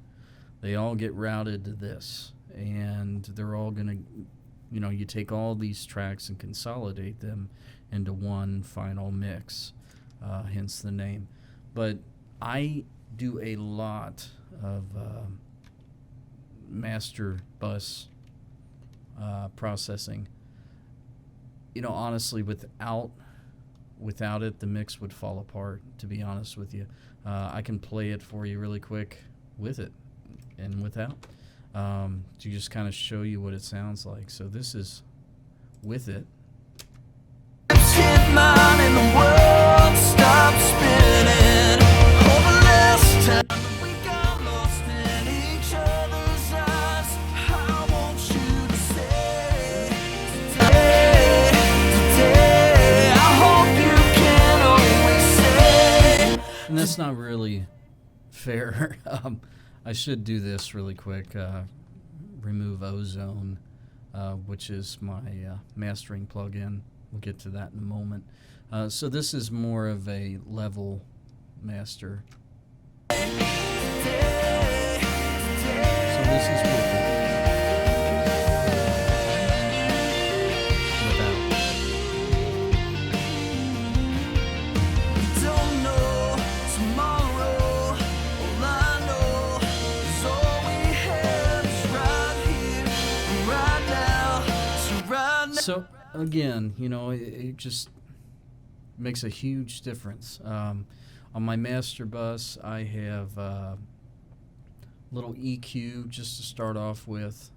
they all get routed to this, and they're all going to, you take all these tracks and consolidate them into one final mix, hence the name. But I do a lot of master bus processing. Honestly, without it, the mix would fall apart, to be honest with you. I can play it for you really quick with it and without, to just kind of show you what it sounds like. So this is with it. Hit mine and the world stopped spinning. Oh, the last time we got lost in each other's eyes, I want you to say today, I hope you can always say that's not really fair. I should do this really quick. Remove Ozone, which is my mastering plugin. We'll get to that in a moment. So this is more of a level master. So this is with it. So again, it just makes a huge difference. On my master bus, I have little EQ just to start off with,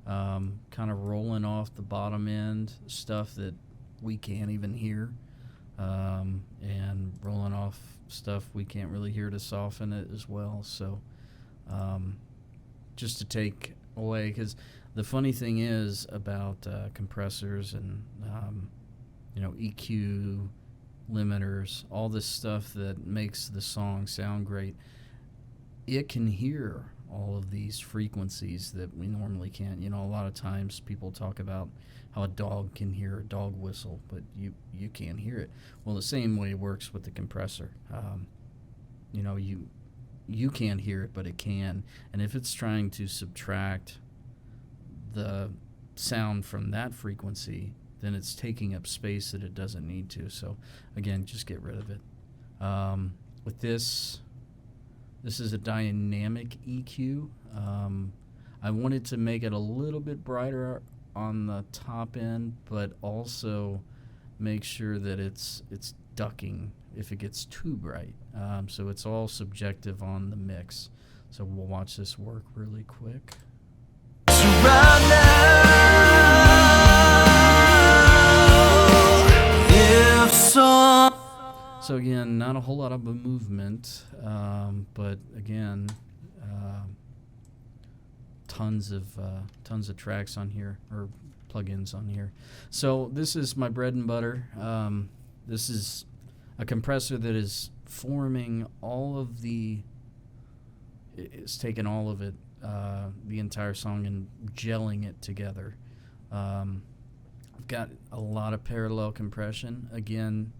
kind of rolling off the bottom end stuff that we can't even hear, and rolling off stuff we can't really hear to soften it as well. So just to take away, because the funny thing is about compressors and EQ limiters, all this stuff that makes the song sound great, it can hear all of these frequencies that we normally can't. A lot of times people talk about how a dog can hear a dog whistle, but you can't hear it. Well, the same way works with the compressor. You can't hear it, but it can. And if it's trying to subtract the sound from that frequency, then it's taking up space that it doesn't need to. So again, just get rid of it. With this is a dynamic EQ. I wanted to make it a little bit brighter on the top end, but also make sure that it's ducking if it gets too bright. So it's all subjective on the mix. So we'll watch this work really quick. So again, not a whole lot of a movement, but again, tons of tracks on here, or plugins on here. So this is my bread and butter. This is a compressor that is forming all of it's taken all of it, the entire song, and gelling it together. I've got a lot of parallel compression. Again,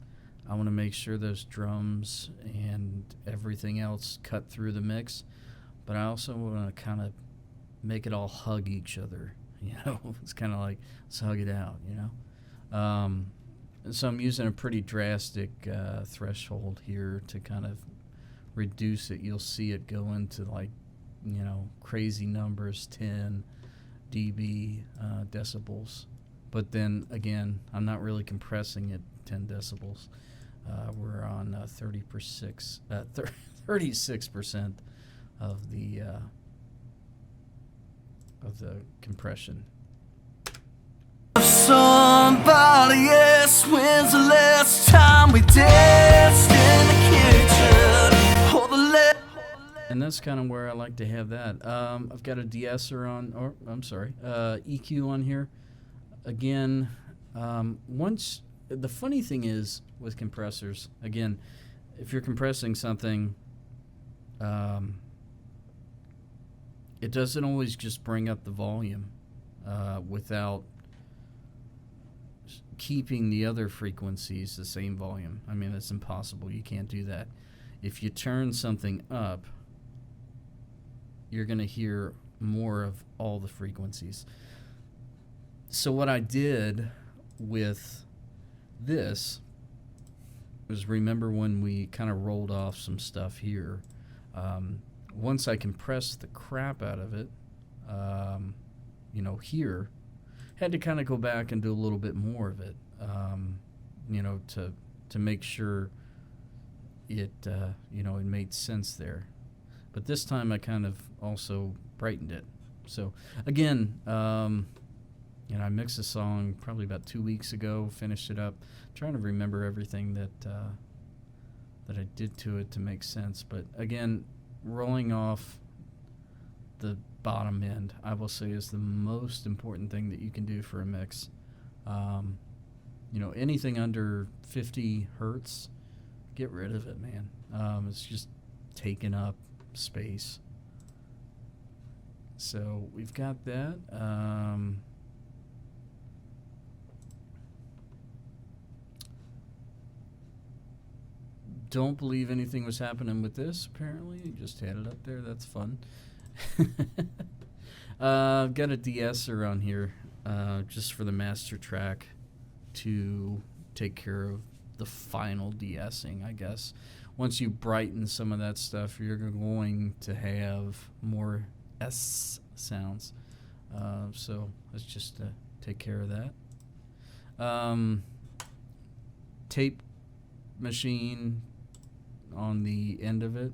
I want to make sure those drums and everything else cut through the mix, but I also want to kind of make it all hug each other. It's kind of like, let's hug it out. So I'm using a pretty drastic threshold here to kind of reduce it. You'll see it go into crazy numbers, 10 dB decibels. But then again, I'm not really compressing it 10 decibels. We're on 36% of the compression. Somebody else, when's the last time we danced in the kitchen? And that's kind of where I like to have that. I've got a de-esser EQ on here. Again, the funny thing is with compressors, again, if you're compressing something, it doesn't always just bring up the volume without keeping the other frequencies the same volume. I mean, it's impossible. You can't do that. If you turn something up, you're going to hear more of all the frequencies. So what I did with this was, remember when we kind of rolled off some stuff here, once I compressed the crap out of it, here, had to kind of go back and do a little bit more of it, to make sure it made sense there. But this time I kind of also brightened it. So again, I mixed the song probably about 2 weeks ago, finished it up, trying to remember everything that I did to it to make sense. But again, rolling off the bottom end, I will say, is the most important thing that you can do for a mix. Anything under 50 hertz, get rid of it, man. It's just taking up space. So we've got that. Don't believe anything was happening with this, apparently. You just had it up there. That's fun. I've got a de-esser on here just for the master track to take care of the final de-essing, I guess. Once you brighten some of that stuff, you're going to have more S sounds. So let's just take care of that. Tape machine on the end of it,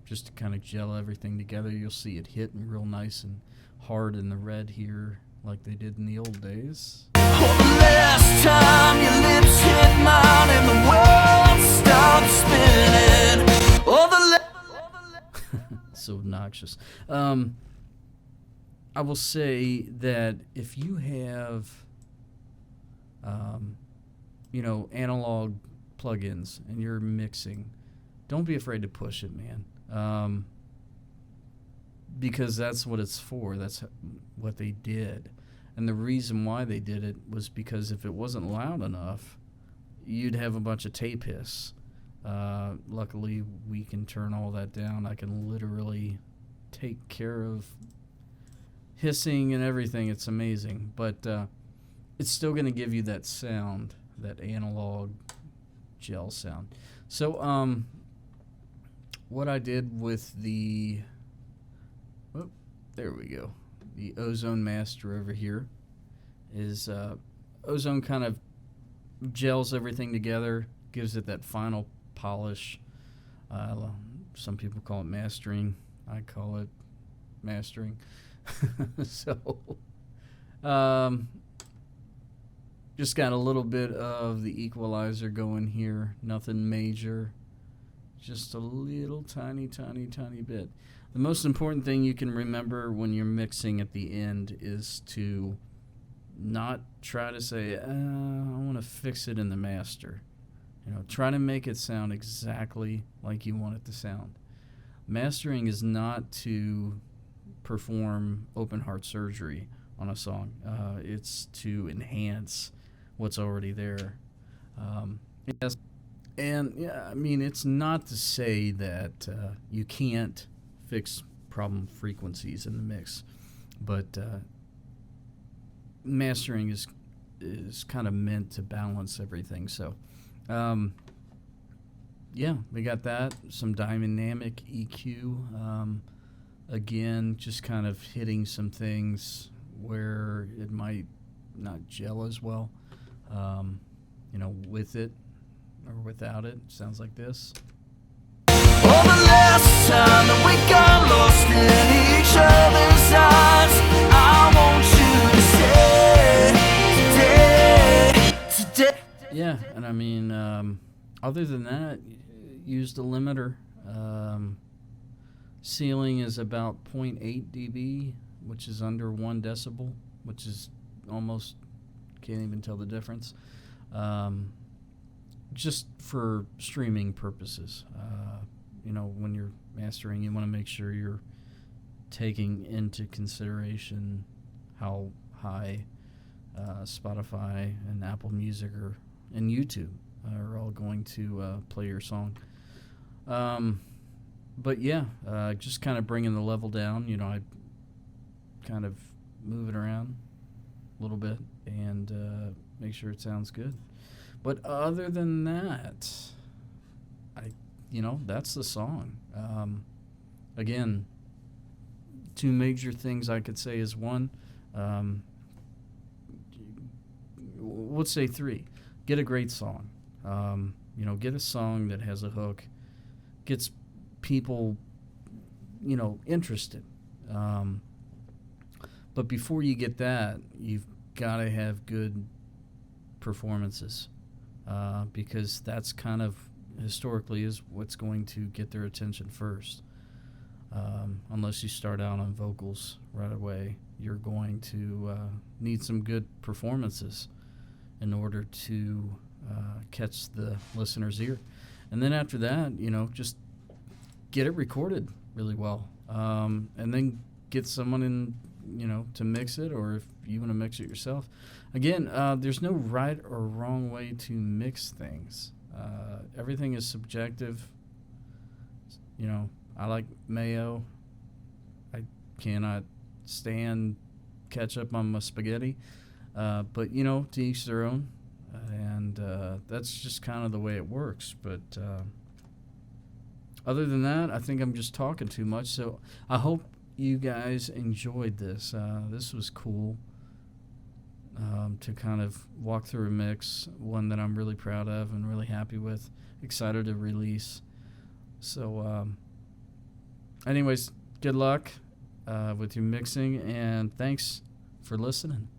just to kind of gel everything together. You'll see it hitting real nice and hard in the red here, like they did in the old days. Oh, the last time your lips hit mine and the world stopped spinning. Oh, So obnoxious. I will say that if you have, analog plugins and you're mixing, don't be afraid to push it, man. Because that's what it's for. That's what they did. And the reason why they did it was because if it wasn't loud enough, you'd have a bunch of tape hiss. Luckily, we can turn all that down. I can literally take care of hissing and everything. It's amazing. But it's still going to give you that sound, that analog gel sound. So what I did with the... Oh, there we go. The Ozone Master over here is Ozone kind of gels everything together, gives it that final polish. Some people call it mastering. I call it mastering. So just got a little bit of the equalizer going here. Nothing major. Just a little tiny bit. The most important thing you can remember when you're mixing at the end is to not try to say, I want to fix it in the master. Try to make it sound exactly like you want it to sound. Mastering is not to perform open heart surgery on a song. It's to enhance what's already there. Yes. And yeah, I mean, it's not to say that you can't fix problem frequencies in the mix, but mastering is kind of meant to balance everything. So, yeah, we got that. Some dynamic EQ. Again, just kind of hitting some things where it might not gel as well. With it or without it, sounds like this. oh, the last time that we got lost in each other's eyes, I want you to stay today. Yeah, and I mean, other than that, use the limiter. Ceiling is about 0.8 dB, which is under 1 decibel, which is almost, can't even tell the difference. Just for streaming purposes. When you're mastering, you want to make sure you're taking into consideration how high Spotify and Apple Music and YouTube are all going to play your song. But yeah, just kind of bringing the level down. I kind of move it around a little bit and make sure it sounds good. But other than that, that's the song. Again, two major things I could say is one, let's say three. Get a great song. Get a song that has a hook, gets people, interested. But before you get that, you've got to have good performances. Because that's kind of historically is what's going to get their attention first. Unless you start out on vocals right away, you're going to need some good performances in order to catch the listener's ear. And then after that, just get it recorded really well, and then get someone in, to mix it, or if you want to mix it yourself. Again, there's no right or wrong way to mix things. Everything is subjective. I like mayo. I cannot stand ketchup on my spaghetti. But, to each their own. And that's just kind of the way it works. But other than that, I think I'm just talking too much. So I hope you guys enjoyed this. This was cool to kind of walk through a mix, one that I'm really proud of and really happy with, excited to release. So anyways, good luck with your mixing, and thanks for listening.